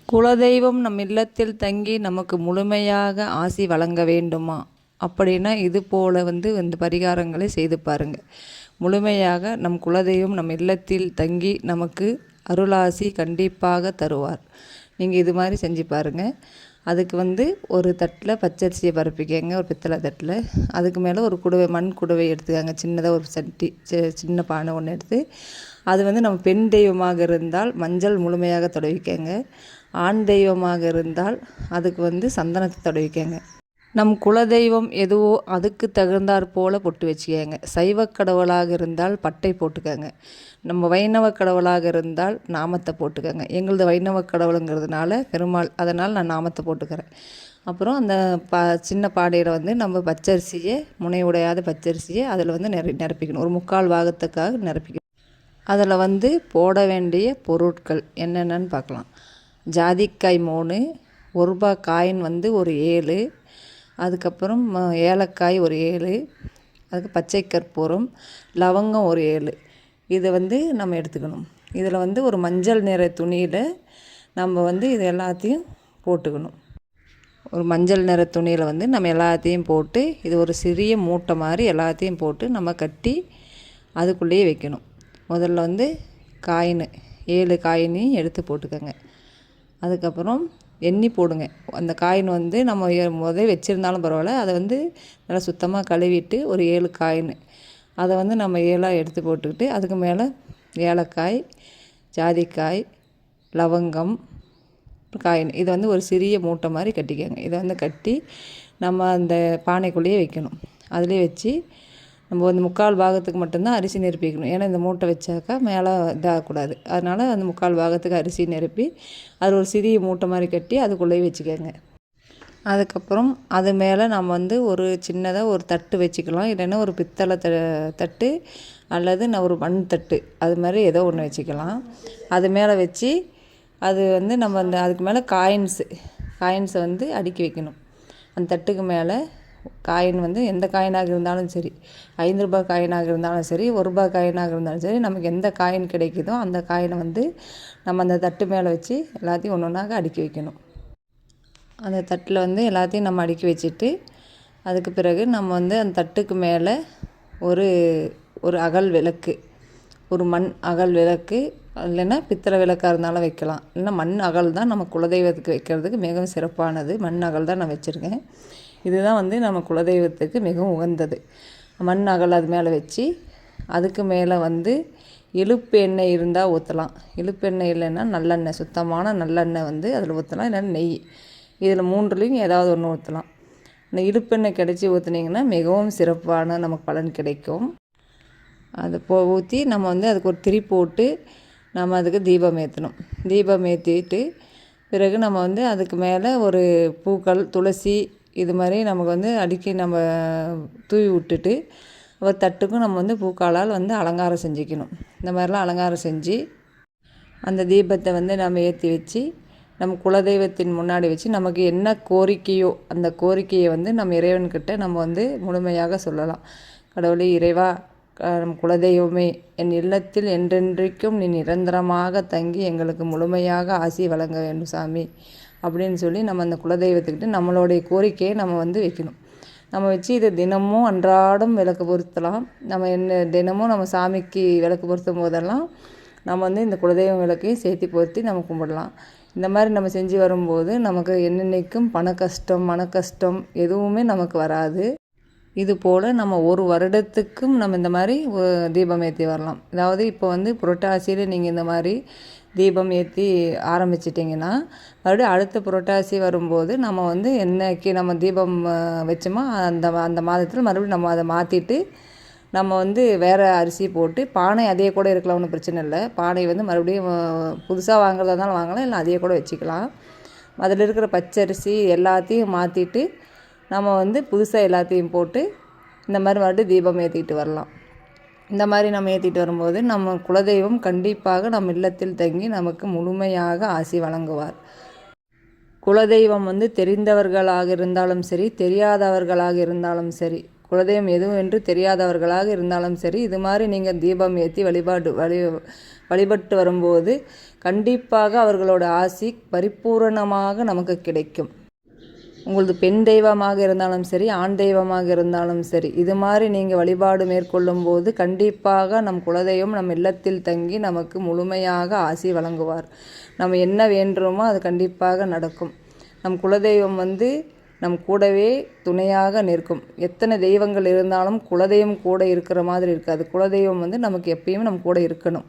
குலதெய்வம் நம் இல்லத்தில் தங்கி நமக்கு முழுமையாக ஆசி வழங்க வேண்டுமா அப்படின்னா இது போல் இந்த பரிகாரங்களை செய்து பாருங்கள். முழுமையாக நம் குலதெய்வம் நம் இல்லத்தில் தங்கி நமக்கு அருளாசி கண்டிப்பாக தருவார். நீங்கள் இது மாதிரி செஞ்சு பாருங்கள். அதுக்கு ஒரு தட்டில் பச்சரிசியை பரப்பிக்கங்க, ஒரு பித்தளை தட்டில். அதுக்கு மேலே ஒரு குடுவை, மண் குடுவை எடுத்துக்காங்க. சின்னதாக ஒரு சட்டி, சின்ன பானை ஒன்று எடுத்து அது நம்ம பெண் தெய்வமாக இருந்தால் மஞ்சள் முழுமையாக தடவிக்கங்க. ஆண் தெய்வமாக இருந்தால் அதுக்கு சந்தனத்தை தடவிக்கங்க. நம் குலதெய்வம் எதுவோ அதுக்கு தகுந்தாற் போல் பொட்டு வச்சுக்கங்க. சைவ கடவுளாக இருந்தால் பட்டை போட்டுக்கங்க. நம்ம வைணவ கடவுளாக இருந்தால் நாமத்தை போட்டுக்கங்க. எங்களது வைணவ கடவுளுங்கிறதுனால பெருமாள், அதனால் நான் நாமத்தை போட்டுக்கிறேன். அப்புறம் அந்த சின்ன பாடையில் நம்ம பச்சரிசியை, முனை உடையாத பச்சரிசியை அதில் நிரப்பிக்கணும். ஒரு 3/4 பாகத்துக்காக நிரப்பிக்கணும். அதில் போட வேண்டிய பொருட்கள் என்னென்னு பார்க்கலாம். ஜாதிக்காய் 3, 1 ரூபா காயின் ஒரு 7, அதுக்கப்புறம் ஏலக்காய் ஒரு 7, அதுக்கு பச்சை கற்பூரம், லவங்கம் ஒரு 7. இதை நம்ம எடுத்துக்கணும். இதில் ஒரு மஞ்சள் நிற துணியில் நம்ம இது எல்லாத்தையும் போட்டுக்கணும். ஒரு மஞ்சள் நிற துணியில் நம்ம எல்லாத்தையும் போட்டு, இது ஒரு சிறிய மூட்டை மாதிரி எல்லாத்தையும் போட்டு நம்ம கட்டி அதுக்குள்ளேயே வைக்கணும். முதல்ல காயின் 7 காயினையும் எடுத்து போட்டுக்கோங்க. அதுக்கப்புறம் எண்ணி போடுங்க. அந்த காயின் நம்ம முதல் வச்சுருந்தாலும் பரவாயில்ல, அதை நல்லா சுத்தமாக கழுவிட்டு ஒரு 7 காயின் அதை நம்ம 7ஆக எடுத்து போட்டுக்கிட்டு, அதுக்கு மேலே ஏலக்காய், ஜாதிக்காய், லவங்கம், காயின் இதை ஒரு சிறிய மூட்டை மாதிரி கட்டிக்கோங்க. இதை கட்டி நம்ம அந்த பானைக்குள்ளேயே வைக்கணும். அதிலே வச்சு நம்ம 3/4 பாகத்துக்கு மட்டும்தான் அரிசி நிரப்பிக்கணும். ஏன்னா இந்த மூட்டை வச்சாக்கா மேலே இதாகக்கூடாது. அதனால் அந்த 3/4 பாகத்துக்கு அரிசி நிரப்பி அது ஒரு சிறிய மூட்டை மாதிரி கட்டி அதுக்குள்ளேயே வச்சுக்கோங்க. அதுக்கப்புறம் அது மேலே நம்ம ஒரு சின்னதாக ஒரு தட்டு வச்சுக்கலாம். இல்லைன்னா ஒரு பித்தளை தட்டு அல்லது நான் ஒரு மண் தட்டு, அது மாதிரி ஏதோ ஒன்று வச்சுக்கலாம். அது மேலே வச்சு அது நம்ம அதுக்கு மேலே காயின்ஸை அடுக்கி வைக்கணும். அந்த தட்டுக்கு மேலே காயின் எந்த காயினாக இருந்தாலும் சரி, 5 ரூபாய் காயினாக இருந்தாலும் சரி, 1 ரூபாய் காயினாக இருந்தாலும் சரி, நமக்கு எந்த காயின் கிடைக்குதோ அந்த காயினை நம்ம அந்த தட்டு மேலே வச்சு எல்லாத்தையும் ஒன்று ஒன்றாக அடுக்கி வைக்கணும். அந்த தட்டில் எல்லாத்தையும் நம்ம அடுக்கி வச்சுட்டு, அதுக்கு பிறகு நம்ம அந்த தட்டுக்கு மேலே ஒரு அகல் விளக்கு, ஒரு மண் அகல் விளக்கு, இல்லைன்னா பித்தளை விளக்காக இருந்தாலும் வைக்கலாம். இல்லைன்னா மண் அகல் தான் நம்ம குலதெய்வத்துக்கு வைக்கிறதுக்கு மிகவும் சிறப்பானது. மண் அகல் தான் நான் வச்சுருக்கேன். இதுதான் நம்ம குலதெய்வத்துக்கு மிகவும் உகந்தது. மண் அகல் அது மேலே வச்சு அதுக்கு மேலே இலுப்பு எண்ணெய் இருந்தால் ஊற்றலாம். இலுப்பு எண்ணெய் இல்லைன்னா நல்லெண்ணெய், சுத்தமான நல்லெண்ணெய் அதில் ஊற்றலாம். இல்லைன்னா நெய், இதில் 3லையும் ஏதாவது ஒன்று ஊற்றலாம். இந்த இலுப்பெண்ணெய் கிடச்சி ஊற்றுனீங்கன்னா மிகவும் சிறப்பான நமக்கு பலன் கிடைக்கும். அதை ஊற்றி நம்ம அதுக்கு ஒரு திரி போட்டு நம்ம அதுக்கு தீபம் ஏற்றணும். தீபம் ஏற்றிட்டு பிறகு நம்ம அதுக்கு மேலே ஒரு பூக்கள், துளசி இது மாதிரி நமக்கு அடுக்கி நம்ம தூவி விட்டுட்டு ஒரு தட்டுக்கும் நம்ம பூக்காலால் அலங்காரம் செஞ்சுக்கணும். இந்த மாதிரிலாம் அலங்காரம் செஞ்சு அந்த தீபத்தை நம்ம ஏற்றி வச்சு நம்ம குலதெய்வத்தின் முன்னாடி வச்சு நமக்கு என்ன கோரிக்கையோ அந்த கோரிக்கையை நம்ம இறைவன்கிட்ட நம்ம முழுமையாக சொல்லலாம். கடவுளே, இறைவா, நம் குலதெய்வமே, என் இல்லத்தில் என்றென்றைக்கும் நீ நிரந்தரமாக தங்கி எங்களுக்கு முழுமையாக ஆசி வழங்க வேண்டும் சாமி அப்படின்னு சொல்லி நம்ம அந்த குலதெய்வத்துக்கிட்ட நம்மளுடைய கோரிக்கையை நம்ம வைக்கணும். நம்ம வச்சு இதை தினமும் அன்றாடம் விளக்கு பொருத்தலாம். நம்ம தினமும் நம்ம சாமிக்கு விளக்கு பொருத்தும் போதெல்லாம் நம்ம இந்த குலதெய்வம் விளக்கையும் சேர்த்து பொருத்தி நம்ம கும்பிடலாம். இந்த மாதிரி நம்ம செஞ்சு வரும்போது நமக்கு என்னென்னைக்கும் பண கஷ்டம், மன கஷ்டம் எதுவுமே நமக்கு வராது. இது போல் நம்ம ஒரு வருடத்துக்கும் நம்ம இந்த மாதிரி தீபம் ஏற்றி வரலாம். அதாவது இப்போ புரட்டாசியில் நீங்கள் இந்த மாதிரி தீபம் ஏற்றி ஆரம்பிச்சிட்டிங்கன்னா மறுபடியும் அடுத்த புரட்டாசி வரும்போது நம்ம என்னைக்கு நம்ம தீபம் வச்சோமோ அந்த மாதத்தில் மறுபடியும் நம்ம அதை மாற்றிட்டு நம்ம வேறு அரிசி போட்டு, பானை அதே கூட இருக்கலாம், ஒன்றும் பிரச்சனை இல்லை. பானை மறுபடியும் புதுசாக வாங்குறதா இருந்தாலும் வாங்கலாம், இல்லை அதையே கூட வச்சுக்கலாம். அதில் இருக்கிற பச்சரிசி எல்லாத்தையும் மாற்றிட்டு நம்ம புதுசாக எல்லாத்தையும் போட்டு இந்த மாதிரி மறுபடியும் தீபம் ஏற்றிட்டு வரலாம். இந்த மாதிரி நம்ம ஏற்றிட்டு வரும்போது நம்ம குலதெய்வம் கண்டிப்பாக நம் இல்லத்தில் தங்கி நமக்கு முழுமையாக ஆசி வழங்குவார். குலதெய்வம் தெரிந்தவர்களாக இருந்தாலும் சரி, தெரியாதவர்களாக இருந்தாலும் சரி, குலதெய்வம் எதுவும் என்று தெரியாதவர்களாக இருந்தாலும் சரி, இது மாதிரி நீங்கள் தீபம் ஏற்றி வழிபட்டு வரும்போது கண்டிப்பாக அவர்களோட ஆசி பரிபூரணமாக நமக்கு கிடைக்கும். உங்களது பெண் தெய்வமாக இருந்தாலும் சரி, ஆண் தெய்வமாக இருந்தாலும் சரி, இது மாதிரி நீங்கள் வழிபாடு மேற்கொள்ளும் போது கண்டிப்பாக நம் குலதெய்வம் நம் இல்லத்தில் தங்கி நமக்கு முழுமையாக ஆசி வழங்குவார். நம்ம என்ன வேண்டுமோ அது கண்டிப்பாக நடக்கும். நம் குலதெய்வம் நம் கூடவே துணையாக நிற்கும். எத்தனை தெய்வங்கள் இருந்தாலும் குலதெய்வம் கூட இருக்கிற மாதிரி இருக்காது. குலதெய்வம் நமக்கு எப்பயும் நம் கூட இருக்கணும்.